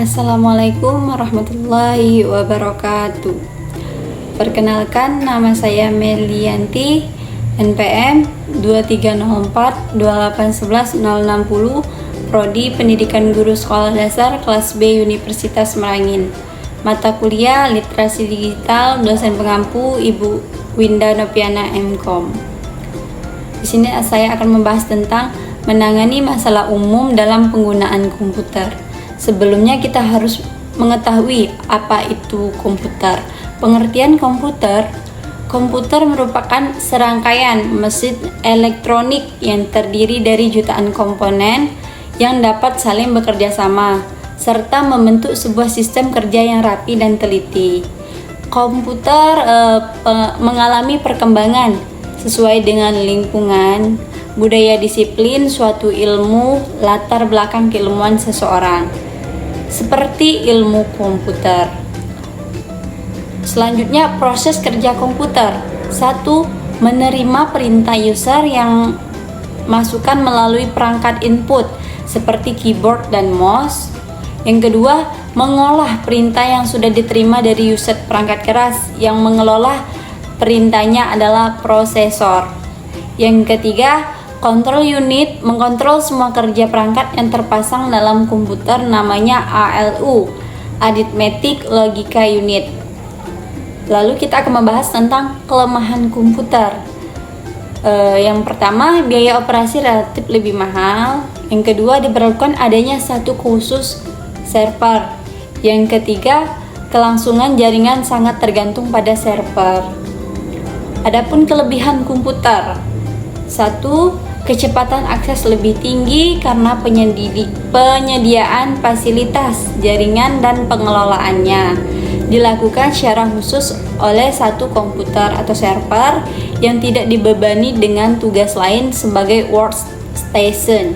Assalamualaikum warahmatullahi wabarakatuh. Perkenalkan, nama saya Melianti, NPM 23042811060, Prodi Pendidikan Guru Sekolah Dasar kelas B Universitas Merangin. Mata kuliah Literasi Digital, dosen pengampu Ibu Winda Nopiana MKom. Di sini saya akan membahas tentang menangani masalah umum dalam penggunaan komputer. Sebelumnya kita harus mengetahui apa itu komputer. Pengertian komputer merupakan serangkaian mesin elektronik yang terdiri dari jutaan komponen yang dapat saling bekerja sama serta membentuk sebuah sistem kerja yang rapi dan teliti. Komputer mengalami perkembangan sesuai dengan lingkungan, budaya, disiplin, suatu ilmu, latar belakang keilmuan seseorang. Seperti ilmu komputer. Selanjutnya, proses kerja komputer. 1. Menerima perintah user yang masukkan melalui perangkat input seperti keyboard dan mouse. Yang kedua, mengolah perintah yang sudah diterima dari user perangkat keras. Yang mengelola perintahnya adalah prosesor. Yang ketiga, control unit mengkontrol semua kerja perangkat yang terpasang dalam komputer, namanya ALU, Arithmetic Logica Unit. Lalu kita akan membahas tentang kelemahan komputer. Yang pertama, biaya operasi relatif lebih mahal. Yang kedua, diperlukan adanya satu khusus server. Yang ketiga, kelangsungan jaringan sangat tergantung pada server. Adapun kelebihan komputer. 1. Kecepatan akses lebih tinggi karena penyediaan fasilitas jaringan dan pengelolaannya dilakukan secara khusus oleh satu komputer atau server yang tidak dibebani dengan tugas lain sebagai workstation.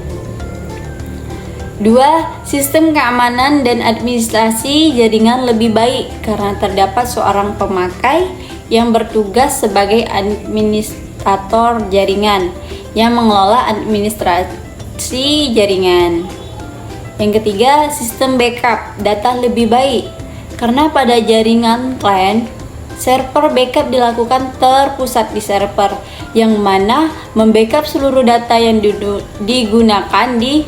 2. Sistem keamanan dan administrasi jaringan lebih baik karena terdapat seorang pemakai yang bertugas sebagai administrator jaringan yang mengelola administrasi jaringan. Yang ketiga, sistem backup data lebih baik karena pada jaringan client, server backup dilakukan terpusat di server yang mana membackup seluruh data yang digunakan di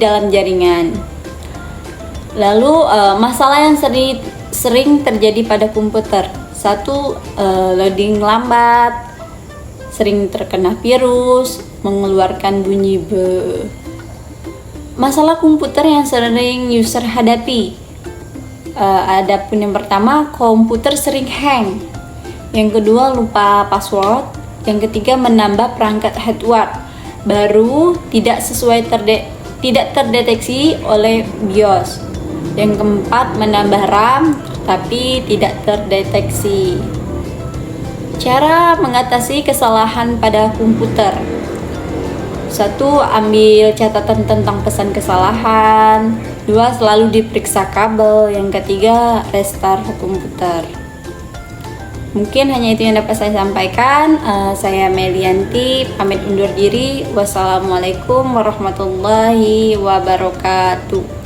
dalam jaringan. Lalu masalah yang sering terjadi pada komputer. 1. Loading lambat, sering terkena virus, mengeluarkan bunyi be. Masalah komputer yang sering user hadapi. Adapun yang pertama, komputer sering hang. Yang kedua, lupa password. Yang ketiga, menambah perangkat hardware baru tidak terdeteksi oleh BIOS. Yang keempat, menambah RAM tapi tidak terdeteksi. Cara mengatasi kesalahan pada komputer. 1. Ambil catatan tentang pesan kesalahan. 2. Selalu diperiksa kabel. Yang ketiga, restart komputer. Mungkin hanya itu yang dapat saya sampaikan. Saya Melianti, pamit undur diri. Wassalamualaikum warahmatullahi wabarakatuh.